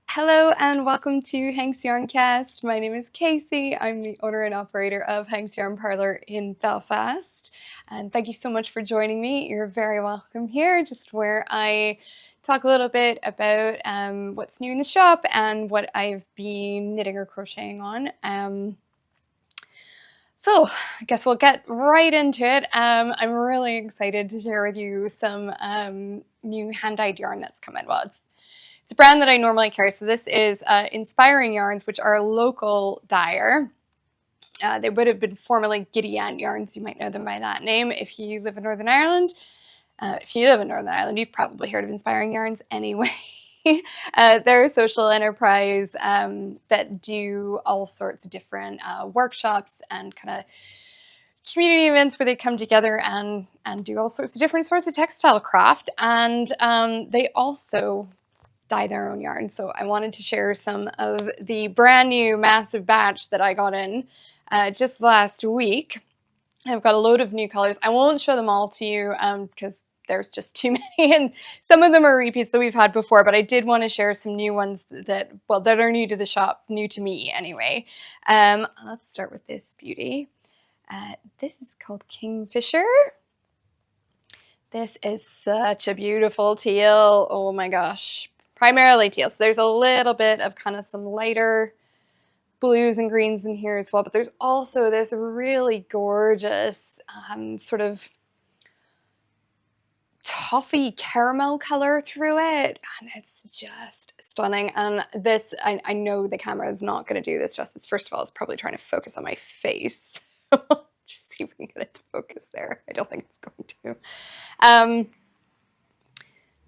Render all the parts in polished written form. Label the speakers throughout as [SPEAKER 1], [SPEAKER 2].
[SPEAKER 1] Hello and welcome to Hank's Yarncast. My name is Casey. I'm the owner and operator of Hank's Yarn Parlour in Belfast. And thank you so much for joining me. You're very welcome here, just where I talk a little bit about what's new in the shop and what I've been knitting or crocheting on. So I guess we'll get right into it. I'm really excited to share with you some new hand-dyed yarn that's come in. Well, it's a brand that I normally carry. So this is Inspiring Yarns, which are a local dyer. They would have been formerly Giddy Ant Yarns. You might know them by that name if you live in Northern Ireland. If you live in Northern Ireland, you've probably heard of Inspiring Yarns anyway. They're a social enterprise that do all sorts of different workshops and kind of community events where they come together and do all sorts of different sorts of textile craft. And they also dye their own yarn. So I wanted to share some of the brand new massive batch that I got in just last week. I've got a load of new colors. I won't show them all to you because there's just too many, and some of them are repeats that we've had before, but I did want to share some new ones that are new to the shop, new to me anyway. Let's start with this beauty. This is called Kingfisher. This is such a beautiful teal. Oh my gosh. Primarily teal. So there's a little bit of kind of some lighter blues and greens in here as well, but there's also this really gorgeous sort of toffee caramel color through it, and it's just stunning. And this, I know the camera is not going to do this justice. First of all, it's probably trying to focus on my face. Just see if we can get it to focus there. I don't think it's going to.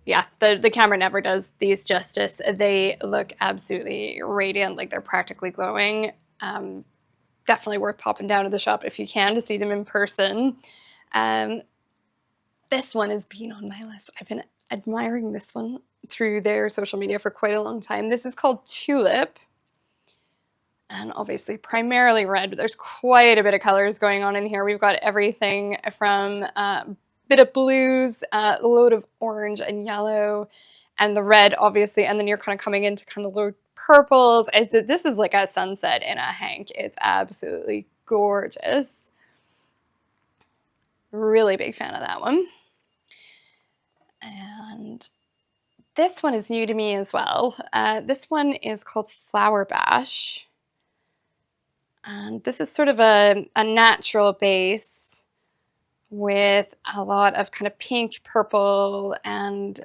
[SPEAKER 1] Yeah, the camera never does these justice. They look absolutely radiant, like they're practically glowing. Definitely worth popping down to the shop if you can to see them in person. This one has been on my list. I've been admiring this one through their social media for quite a long time. This is called Tulip. And obviously primarily red, but there's quite a bit of colors going on in here. We've got everything from bit of blues, a load of orange and yellow, and the red, obviously, and then you're kind of coming into kind of low purples. This is like a sunset in a hank. It's absolutely gorgeous. Really big fan of that one. And this one is new to me as well. This one is called Flower Bash. And this is sort of a natural base with a lot of kind of pink, purple, and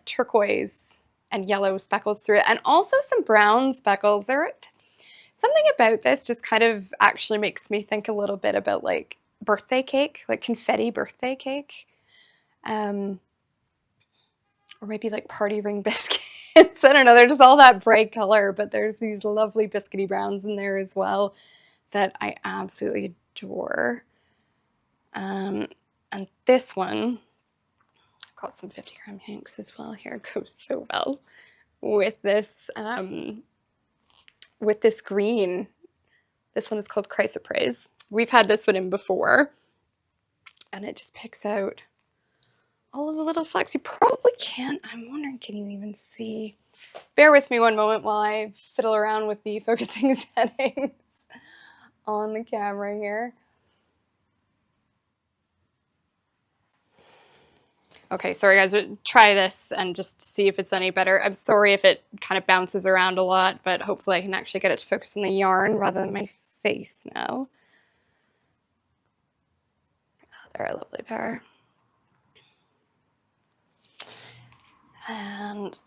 [SPEAKER 1] turquoise and yellow speckles through it, and also some brown speckles. Something about this just kind of actually makes me think a little bit about like birthday cake, like confetti birthday cake, or maybe like party ring biscuits. I don't know, they're just all that bright color, but there's these lovely biscuity browns in there as well that I absolutely adore. And this one, I've got some 50-gram hanks as well here. It goes so well with this green. This one is called Chrysoprase. We've had this one in before, and it just picks out all of the little flecks. You probably can't. I'm wondering, can you even see? Bear with me one moment while I fiddle around with the focusing settings on the camera here. Okay, sorry guys, try this and just see if it's any better. I'm sorry if it kind of bounces around a lot, but hopefully I can actually get it to focus on the yarn rather than my face now. Oh, they're a lovely pair. And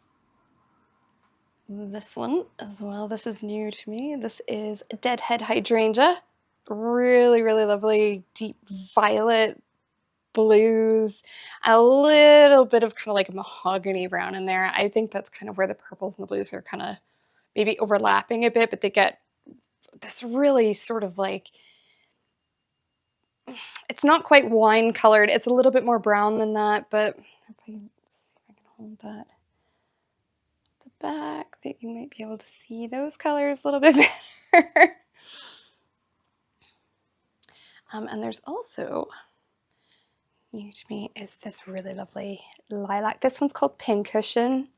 [SPEAKER 1] this one as well, this is new to me. This is Deadhead Hydrangea. Really, really lovely, deep violet blues, a little bit of kind of like a mahogany brown in there. I think that's kind of where the purples and the blues are kind of maybe overlapping a bit, but they get this really sort of like, it's not quite wine colored. It's a little bit more brown than that, but if I can see if I can hold that at the back, that you might be able to see those colors a little bit better. And there's also new to me is this really lovely lilac. This one's called Pincushion.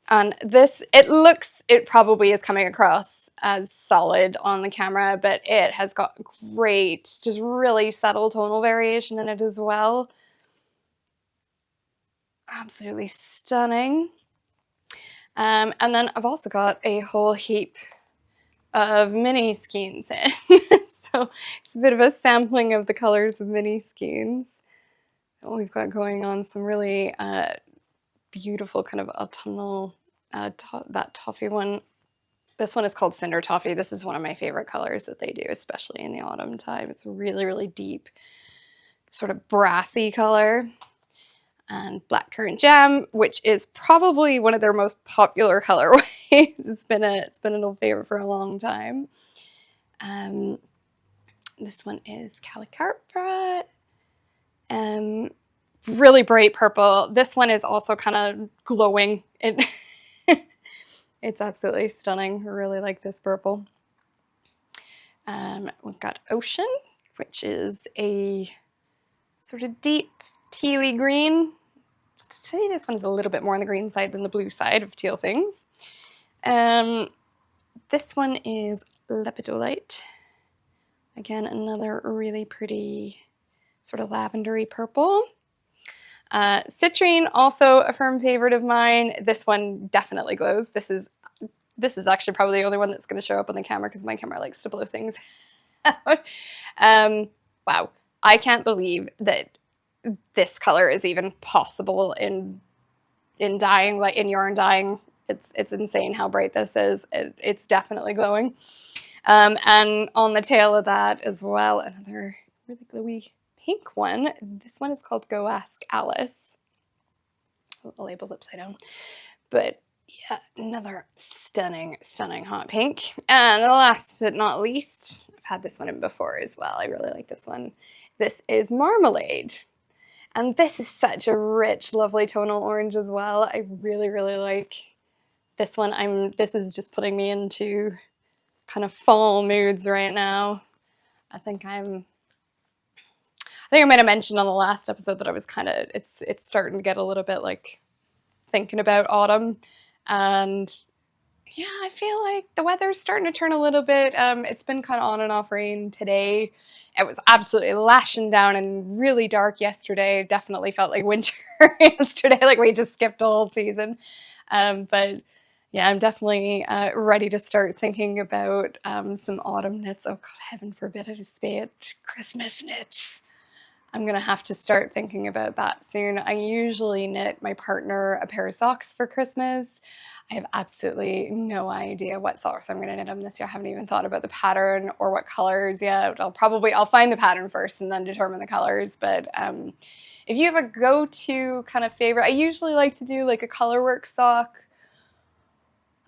[SPEAKER 1] And this, it probably is coming across as solid on the camera, but it has got great, just really subtle tonal variation in it as well. Absolutely stunning. And then I've also got a whole heap of mini skeins in. So it's a bit of a sampling of the colors of mini skeins. We've got going on some really beautiful kind of autumnal, that toffee one. This one is called Cinder Toffee. This is one of my favorite colors that they do, especially in the autumn time. It's a really, really deep, sort of brassy color. And Blackcurrant Jam, which is probably one of their most popular colorways. It's been an old favorite for a long time. This one is Calicarpa. Really bright purple. This one is also kind of glowing. It's absolutely stunning. I really like this purple. We've got Ocean, which is a sort of deep tealy green. I'd say this one's a little bit more on the green side than the blue side of teal things. This one is Lepidolite. Again, another really pretty sort of lavendery purple. Citrine, also a firm favorite of mine. This one definitely glows. This is actually probably the only one that's going to show up on the camera because my camera likes to blow things out. Wow, I can't believe that this color is even possible in dyeing, like in yarn dyeing. It's insane how bright this is. It's definitely glowing. And on the tail of that as well, another really glowy pink one. This one is called Go Ask Alice. Oh, the label's upside down. But yeah, another stunning, stunning hot pink. And last but not least, I've had this one in before as well. I really like this one. This is Marmalade. And this is such a rich, lovely tonal orange as well. I really, really like this one. This is just putting me into kind of fall moods right now. I think I might have mentioned on the last episode that I was kind of, it's starting to get a little bit like thinking about autumn. And yeah, I feel like the weather's starting to turn a little bit. It's been kind of on and off rain today. It was absolutely lashing down and really dark yesterday. Definitely felt like winter yesterday, like we just skipped a whole season. But yeah, I'm definitely ready to start thinking about some autumn knits. Oh God, heaven forbid I just say it, Christmas knits. I'm going to have to start thinking about that soon. I usually knit my partner a pair of socks for Christmas. I have absolutely no idea what socks I'm going to knit him this year. I haven't even thought about the pattern or what colors yet. I'll find the pattern first and then determine the colors. But if you have a go-to kind of favorite, I usually like to do like a colorwork sock.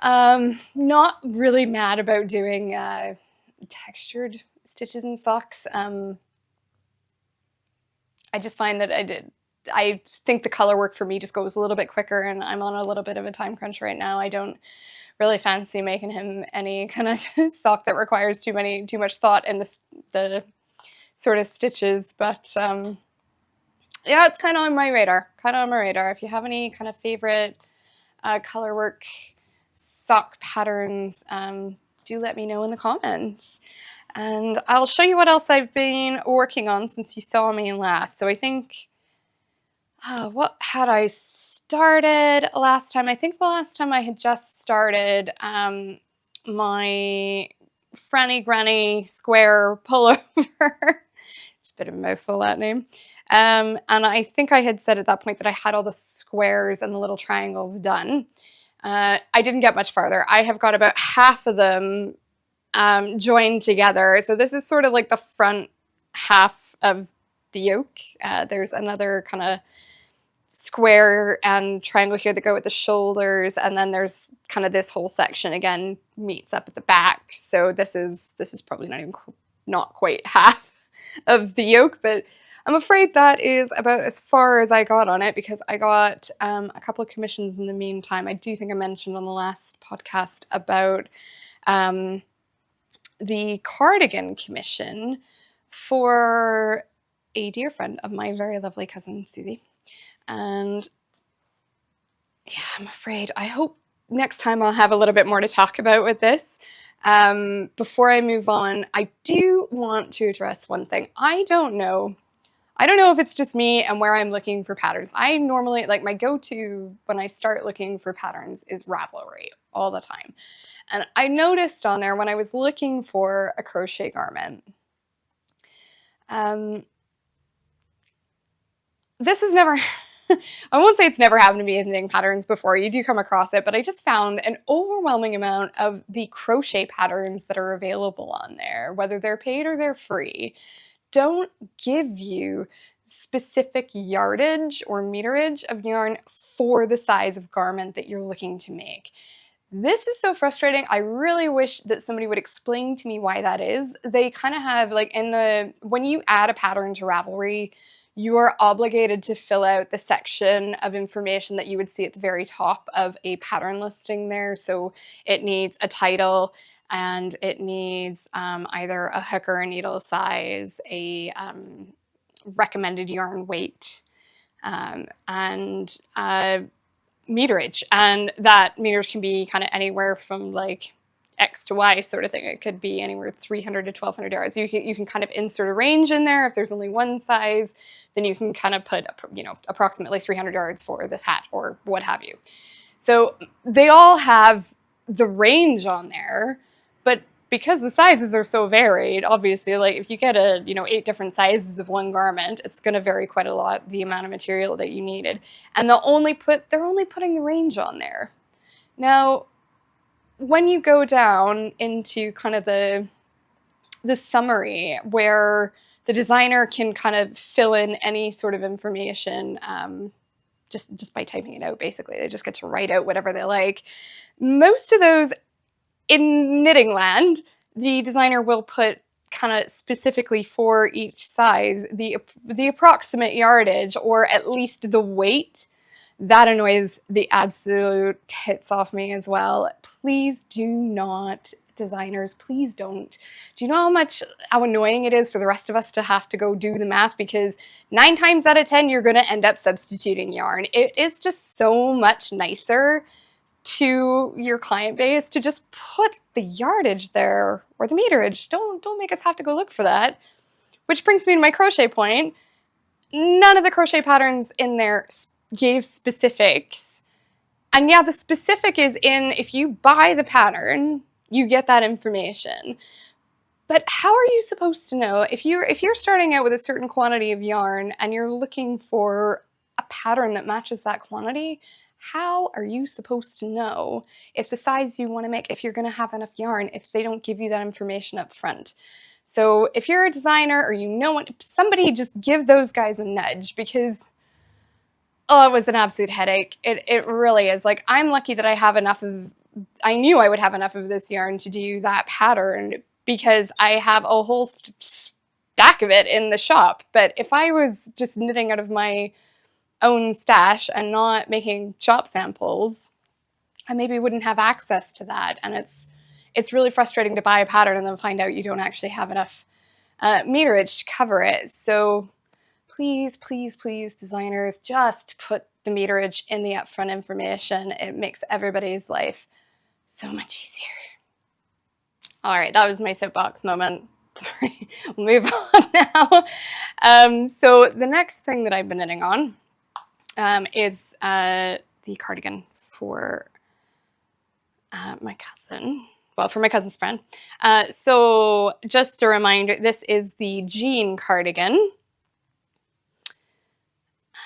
[SPEAKER 1] Not really mad about doing textured stitches and socks. I just find that I think the color work for me just goes a little bit quicker, and I'm on a little bit of a time crunch right now. I don't really fancy making him any kind of sock that requires too much thought in the sort of stitches. But yeah, it's kind of on my radar. If you have any kind of favorite color work sock patterns, do let me know in the comments. And I'll show you what else I've been working on since you saw me last. So I think, what had I started last time? I think the last time I had just started my Franny Granny Square pullover. Just a bit of a mouthful, that name. And I think I had said at that point that I had all the squares and the little triangles done. I didn't get much farther. I have got about half of them joined together. So this is sort of like the front half of the yoke. There's another kind of square and triangle here that go with the shoulders, and then there's kind of this whole section again meets up at the back. So this is probably not quite half of the yoke, but I'm afraid that is about as far as I got on it because I got a couple of commissions in the meantime. I do think I mentioned on the last podcast about the Cardigan commission for a dear friend of my very lovely cousin, Susie. And yeah, I'm afraid, I hope next time I'll have a little bit more to talk about with this. Before I move on, I do want to address one thing. I don't know if it's just me and where I'm looking for patterns. I normally, like, my go-to when I start looking for patterns is Ravelry all the time. And I noticed on there when I was looking for a crochet garment, this has never, I won't say it's never happened to me in knitting patterns before. You do come across it, but I just found an overwhelming amount of the crochet patterns that are available on there, whether they're paid or they're free, don't give you specific yardage or meterage of yarn for the size of garment that you're looking to make. This is so frustrating. I really wish that somebody would explain to me why that is. They kind of have, like, when you add a pattern to Ravelry, you are obligated to fill out the section of information that you would see at the very top of a pattern listing there. So it needs a title, and it needs either a hook or a needle size, a recommended yarn weight, and meterage. And that meterage can be kind of anywhere from like X to Y sort of thing. It could be anywhere 300 to 1200 yards. You can kind of insert a range in there. If there's only one size, then you can kind of put, approximately 300 yards for this hat or what have you. So they all have the range on there, but because the sizes are so varied, obviously, like if you get 8 different sizes of one garment, it's going to vary quite a lot, the amount of material that you needed. And they're only putting the range on there. Now, when you go down into kind of the summary where the designer can kind of fill in any sort of information just by typing it out, basically. They just get to write out whatever they like. Most of those, in knitting land, the designer will put kind of specifically for each size the approximate yardage, or at least the weight. That annoys the absolute tits off me as well. Please do not, designers, please don't. Do you know how annoying it is for the rest of us to have to go do the math? Because 9 times out of 10, you're going to end up substituting yarn. It is just so much nicer to your client base to just put the yardage there, or the meterage. Don't make us have to go look for that. Which brings me to my crochet point. None of the crochet patterns in there gave specifics. And yeah, the specific is in, if you buy the pattern, you get that information. But how are you supposed to know if you're starting out with a certain quantity of yarn and you're looking for a pattern that matches that quantity? How are you supposed to know if the size you want to make, if you're going to have enough yarn, if they don't give you that information up front? So if you're a designer or somebody just give those guys a nudge, because it was an absolute headache. It really is. Like, I'm lucky that I knew I would have enough of this yarn to do that pattern, because I have a whole stack of it in the shop. But if I was just knitting out of my own stash and not making shop samples, I maybe wouldn't have access to that. And it's really frustrating to buy a pattern and then find out you don't actually have enough meterage to cover it. So please, please, please, designers, just put the meterage in the upfront information. It makes everybody's life so much easier. All right, that was my soapbox moment. Sorry, we'll move on now. So the next thing that I've been knitting on is the cardigan for my cousin. Well, for my cousin's friend. So just a reminder, this is the jean cardigan.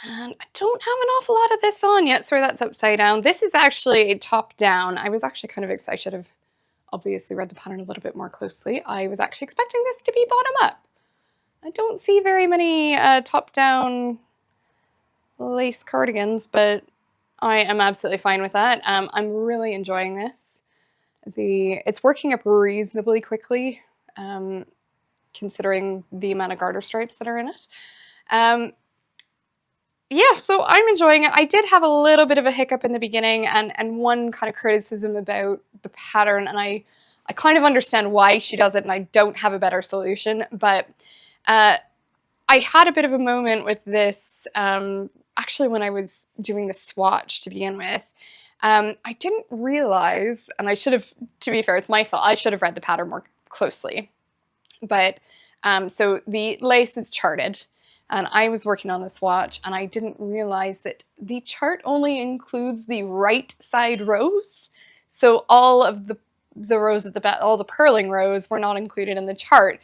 [SPEAKER 1] And I don't have an awful lot of this on yet. Sorry, that's upside down. This is actually a top down. I was actually kind of excited. I should have obviously read the pattern a little bit more closely. I was actually expecting this to be bottom up. I don't see very many top down lace cardigans, but I am absolutely fine with that. I'm really enjoying this. It's working up reasonably quickly, considering the amount of garter stripes that are in it. Yeah, so I'm enjoying it. I did have a little bit of a hiccup in the beginning, and one kind of criticism about the pattern, and I kind of understand why she does it, and I don't have a better solution, but I had a bit of a moment with this, actually when I was doing the swatch to begin with. I didn't realize, and I should have, to be fair, it's my fault, I should have read the pattern more closely. But, so the lace is charted, and I was working on the swatch, and I didn't realize that the chart only includes the right side rows. So all of the rows at the back, all the purling rows were not included in the chart.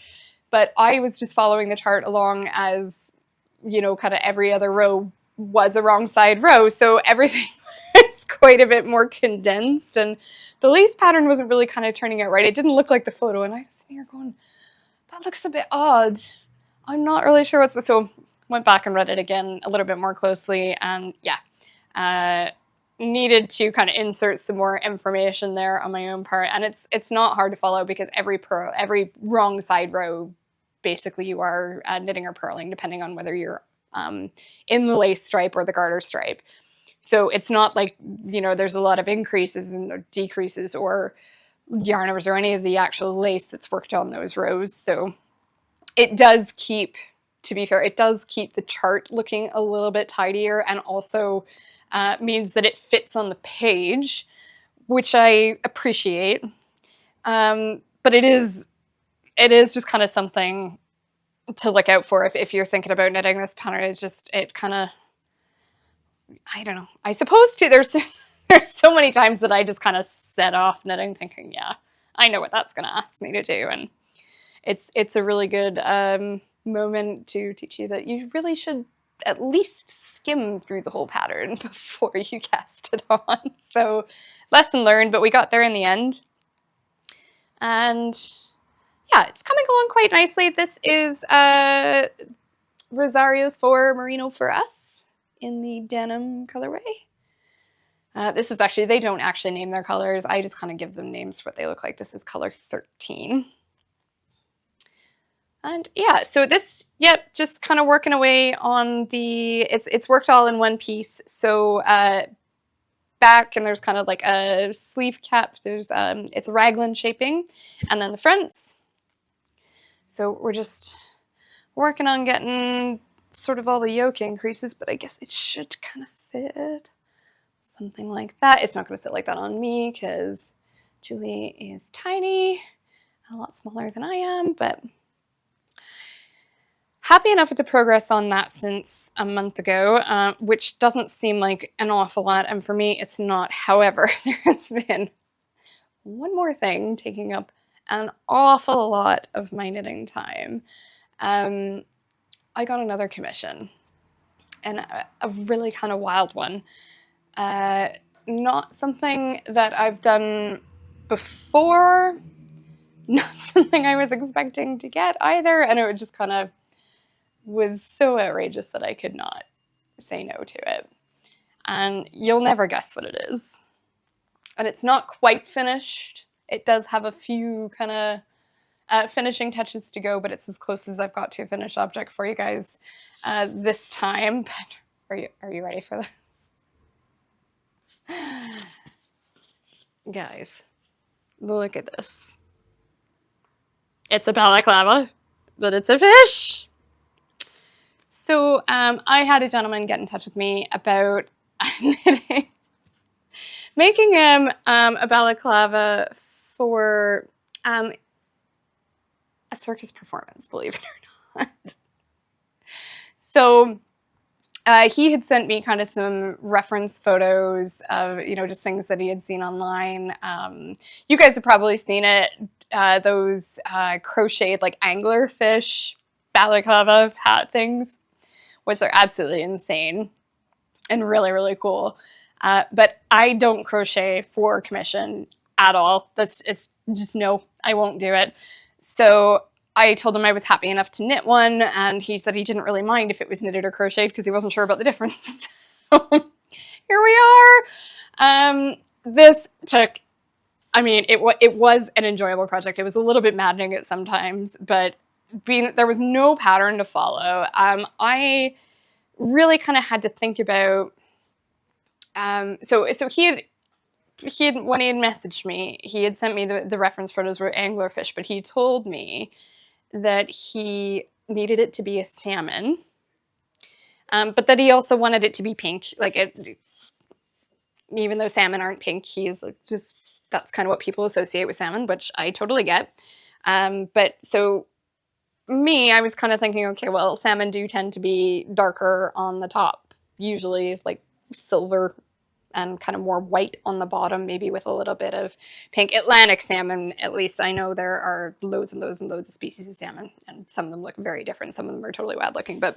[SPEAKER 1] But I was just following the chart along as, kind of every other row was a wrong side row. So everything was quite a bit more condensed, and the lace pattern wasn't really kind of turning out right. It didn't look like the photo, and I was sitting here going, that looks a bit odd. I'm not really sure what's so went back and read it again a little bit more closely, and needed to kind of insert some more information there on my own part. And it's not hard to follow because every wrong side row, basically you are knitting or purling, depending on whether you're in the lace stripe or the garter stripe. So it's not like, there's a lot of increases and decreases or yarners or any of the actual lace that's worked on those rows. So it does keep, to be fair, it does keep the chart looking a little bit tidier, and also means that it fits on the page, which I appreciate. But it is just kind of something to look out for if you're thinking about knitting this pattern. It's just, it kind of, I don't know. I suppose too, there's so many times that I just kind of set off knitting thinking, yeah, I know what that's going to ask me to do. And it's a really good moment to teach you that you really should at least skim through the whole pattern before you cast it on. So lesson learned, but we got there in the end. And yeah, it's coming along quite nicely. This is Rosario's for Merino for Us in the denim colorway. This is actually, they don't actually name their colors. I just kind of give them names for what they look like. This is color 13. And yeah, so this, yep, just kind of working away on the, it's worked all in one piece. So back, and there's kind of like a sleeve cap. There's, it's raglan shaping, and then the fronts. So we're just working on getting sort of all the yoke increases, but I guess it should kind of sit something like that. It's not going to sit like that on me because Julie is tiny, a lot smaller than I am, but happy enough with the progress on that since a month ago, which doesn't seem like an awful lot, and for me it's not. However, there has been one more thing taking up an awful lot of my knitting time. I got another commission, and a really kind of wild one. Not something that I've done before, not something I was expecting to get either, and it just kind of was so outrageous that I could not say no to it. And you'll never guess what it is. And it's not quite finished. It does have a few kind of finishing touches to go, but it's as close as I've got to a finished object for you guys this time. But are you ready for this? Guys, look at this. It's a balaclava, but it's a fish. So I had a gentleman get in touch with me about knitting, making him a balaclava for a circus performance, believe it or not. So he had sent me kind of some reference photos of, just things that he had seen online. You guys have probably seen it, those crocheted like anglerfish balaclava hat things, which are absolutely insane and really, really cool. But I don't crochet for commission at all. It's just no, I won't do it. So I told him I was happy enough to knit one, and he said he didn't really mind if it was knitted or crocheted because he wasn't sure about the difference. So here we are. This took, it was an enjoyable project. It was a little bit maddening at sometimes, but there was no pattern to follow. I really kind of had to think about, so he had, when he had messaged me, he had sent me the reference photos were anglerfish, but he told me that he needed it to be a salmon. But that he also wanted it to be pink. Like, even though salmon aren't pink, he's just, that's kind of what people associate with salmon, which I totally get. But so me, I was kind of thinking, okay, well, salmon do tend to be darker on the top, usually like silver and kind of more white on the bottom, maybe with a little bit of pink. Atlantic salmon, at least I know there are loads and loads and loads of species of salmon, and some of them look very different. Some of them are totally wild looking, but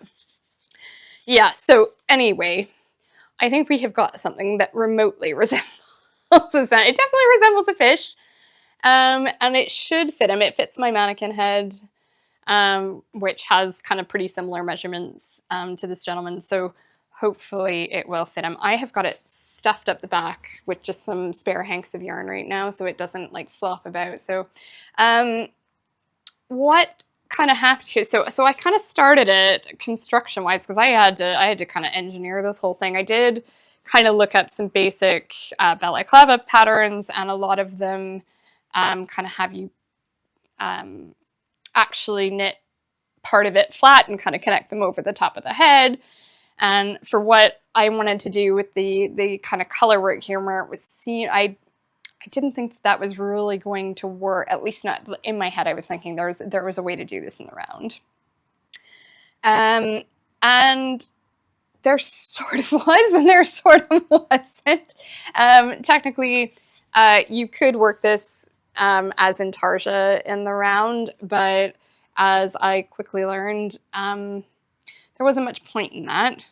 [SPEAKER 1] yeah. So anyway, I think we have got something that remotely resembles a salmon. It definitely resembles a fish, and it should fit him. It fits my mannequin head, which has kind of pretty similar measurements to this gentleman. So hopefully it will fit him. I have got it stuffed up the back with just some spare hanks of yarn right now, so it doesn't like flop about. So what kind of happened here? So I kind of started it construction wise because I had to kind of engineer this whole thing. I did kind of look up some basic balaclava patterns, and a lot of them kind of have you actually knit part of it flat and kind of connect them over the top of the head. And for what I wanted to do with the kind of color work here, where it was seen, I didn't think that was really going to work, at least not in my head. I was thinking there was a way to do this in the round. And there sort of was, and there sort of wasn't. Technically, you could work this as intarsia in the round, but as I quickly learned, there wasn't much point in that,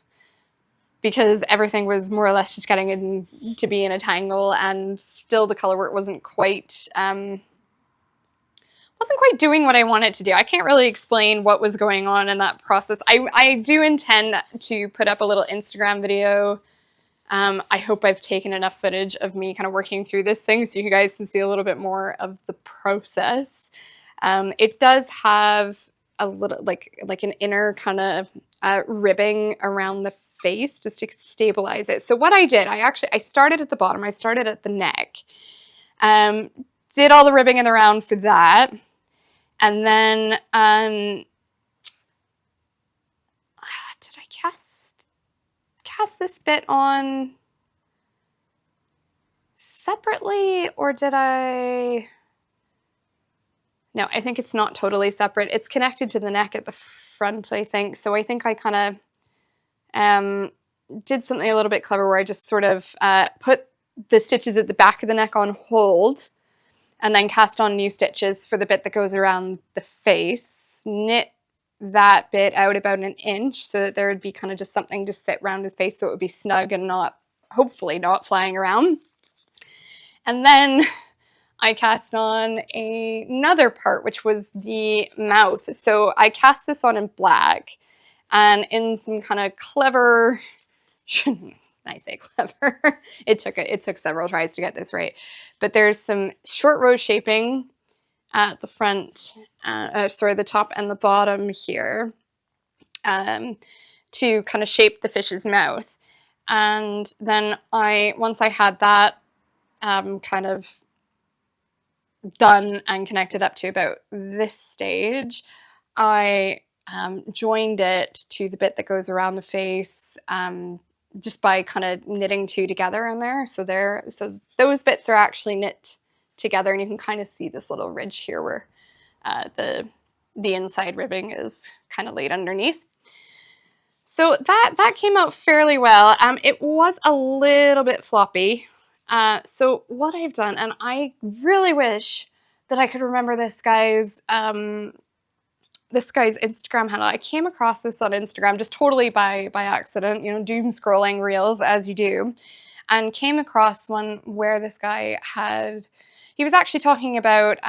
[SPEAKER 1] because everything was more or less just getting in to be in a tangle, and still the color work wasn't quite doing what I wanted to do. I can't really explain what was going on in that process. I do intend to put up a little Instagram video. I hope I've taken enough footage of me kind of working through this thing so you guys can see a little bit more of the process. It does have a little like an inner kind of ribbing around the face just to stabilize it. So what I did, I started at the bottom. I started at the neck. Did all the ribbing in the round for that. And then did I cast this bit on separately, or did I? No, I think it's not totally separate. It's connected to the neck at the front, I think. So I think I kind of did something a little bit clever where I just sort of put the stitches at the back of the neck on hold, and then cast on new stitches for the bit that goes around the face. Knit that bit out about 1 inch so that there would be kind of just something to sit around his face so it would be snug and hopefully not flying around. And then I cast on another part, which was the mouth. So I cast this on in black, and in some kind of clever, I say clever, it took several tries to get this right, but there's some short row shaping at the front, the top and the bottom here, to kind of shape the fish's mouth. And then once I had that kind of done and connected up to about this stage, I joined it to the bit that goes around the face, just by kind of knitting two together in there. So those bits are actually knit together, and you can kind of see this little ridge here where the inside ribbing is kind of laid underneath. So that came out fairly well. It was a little bit floppy. So what I've done, and I really wish that I could remember this guy's Instagram handle. I came across this on Instagram just totally by accident, doom scrolling reels as you do, and came across one where this guy he was actually talking about,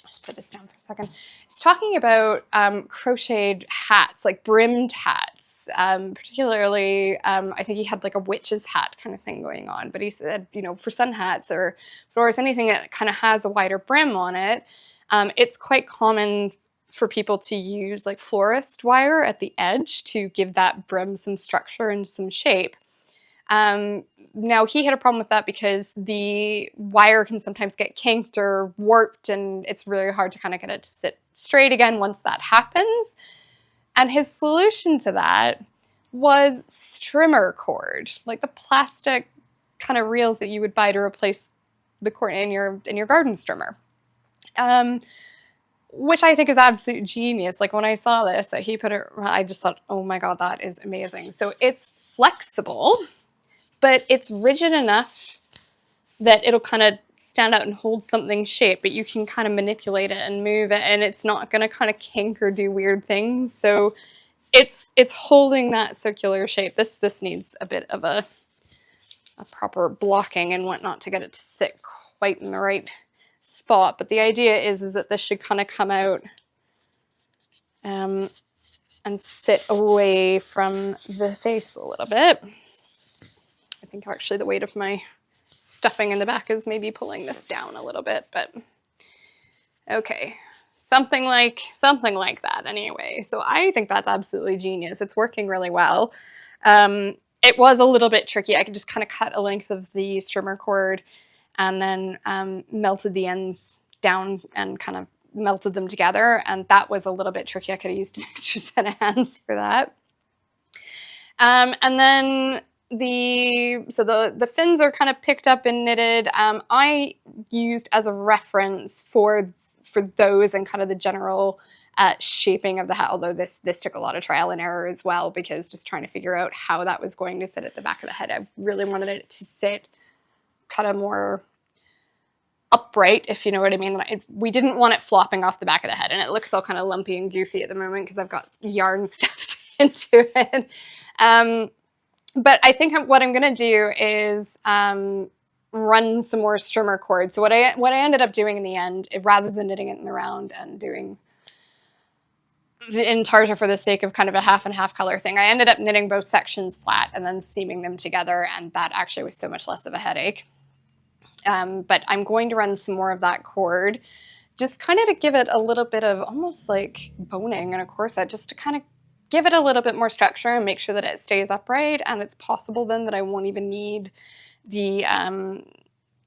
[SPEAKER 1] just put this down for a second. He's talking about crocheted hats, like brimmed hats, particularly, I think he had like a witch's hat kind of thing going on, but he said, for sun hats or fedoras, anything that kind of has a wider brim on it, it's quite common for people to use like florist wire at the edge to give that brim some structure and some shape. Now he had a problem with that because the wire can sometimes get kinked or warped, and it's really hard to kind of get it to sit straight again once that happens. And his solution to that was strimmer cord, like the plastic kind of reels that you would buy to replace the cord in your garden strimmer. Which I think is absolute genius. Like when I saw this, that he put it, I just thought, oh my God, that is amazing. So it's flexible, but it's rigid enough that it'll kind of stand out and hold something shape, but you can kind of manipulate it and move it, and it's not going to kind of kink or do weird things. So it's holding that circular shape. This needs a bit of a proper blocking and whatnot to get it to sit quite in the right spot. But the idea is that this should kind of come out and sit away from the face a little bit. I think actually the weight of my stuffing in the back is maybe pulling this down a little bit, but okay. Something like that anyway. So I think that's absolutely genius. It's working really well. It was a little bit tricky. I could just kind of cut a length of the strimmer cord and then melted the ends down and kind of melted them together. And that was a little bit tricky. I could have used an extra set of hands for that. And then the fins are kind of picked up and knitted. I used as a reference for those and kind of the general shaping of the hat, although this took a lot of trial and error as well, because just trying to figure out how that was going to sit at the back of the head. I really wanted it to sit kind of more upright, if you know what I mean. We didn't want it flopping off the back of the head, and it looks all kind of lumpy and goofy at the moment because I've got yarn stuffed into it. But I think what I'm going to do is run some more strimmer cord. So what I ended up doing in the end, rather than knitting it in the round and doing the intarsia for the sake of kind of a half and half color thing, I ended up knitting both sections flat and then seaming them together, and that actually was so much less of a headache. But I'm going to run some more of that cord, just kind of to give it a little bit of almost like boning in a corset, just to kind of give it a little bit more structure and make sure that it stays upright. And it's possible then that I won't even need the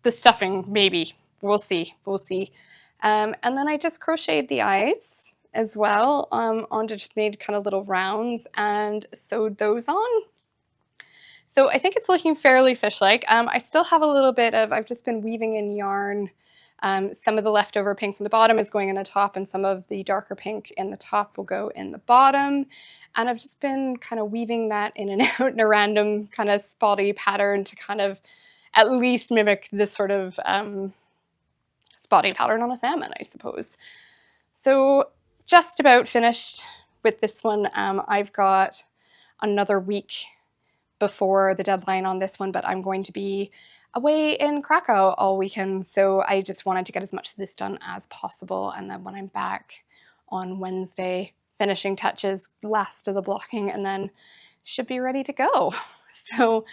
[SPEAKER 1] stuffing, maybe. We'll see. And then I just crocheted the eyes as well onto, just made kind of little rounds and sewed those on. So I think it's looking fairly fish-like. I still have a little bit of, I've just been weaving in yarn. Some of the leftover pink from the bottom is going in the top, and some of the darker pink in the top will go in the bottom. And I've just been kind of weaving that in and out in a random kind of spotty pattern to kind of at least mimic this sort of spotty pattern on a salmon, I suppose. So just about finished with this one. I've got another week before the deadline on this one, but I'm going to be away in Krakow all weekend, so I just wanted to get as much of this done as possible, and then when I'm back on Wednesday, finishing touches, last of the blocking, and then should be ready to go. So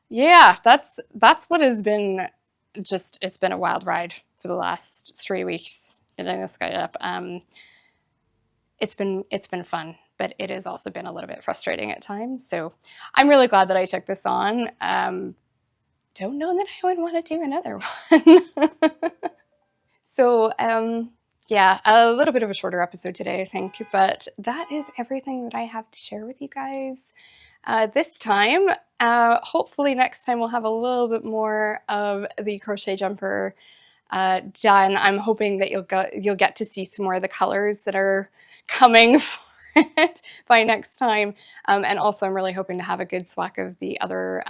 [SPEAKER 1] yeah, that's what has been just, it's been a wild ride for the last 3 weeks getting this guy up. It's been fun, but it has also been a little bit frustrating at times. So I'm really glad that I took this on. Don't know that I would want to do another one. So yeah, a little bit of a shorter episode today, I think, but that is everything that I have to share with you guys this time. Hopefully next time we'll have a little bit more of the crochet jumper done. I'm hoping that you'll get to see some more of the colors that are coming for it by next time. And also I'm really hoping to have a good swag of the other,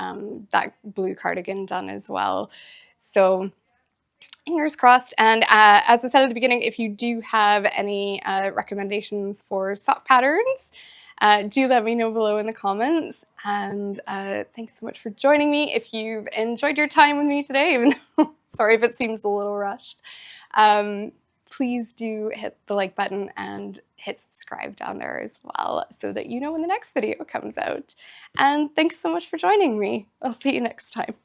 [SPEAKER 1] that blue cardigan done as well. So fingers crossed. And as I said at the beginning, if you do have any recommendations for sock patterns, do let me know below in the comments. And thanks so much for joining me. If you've enjoyed your time with me today, even though, sorry if it seems a little rushed, please do hit the like button and hit subscribe down there as well, so that you know when the next video comes out. And thanks so much for joining me. I'll see you next time.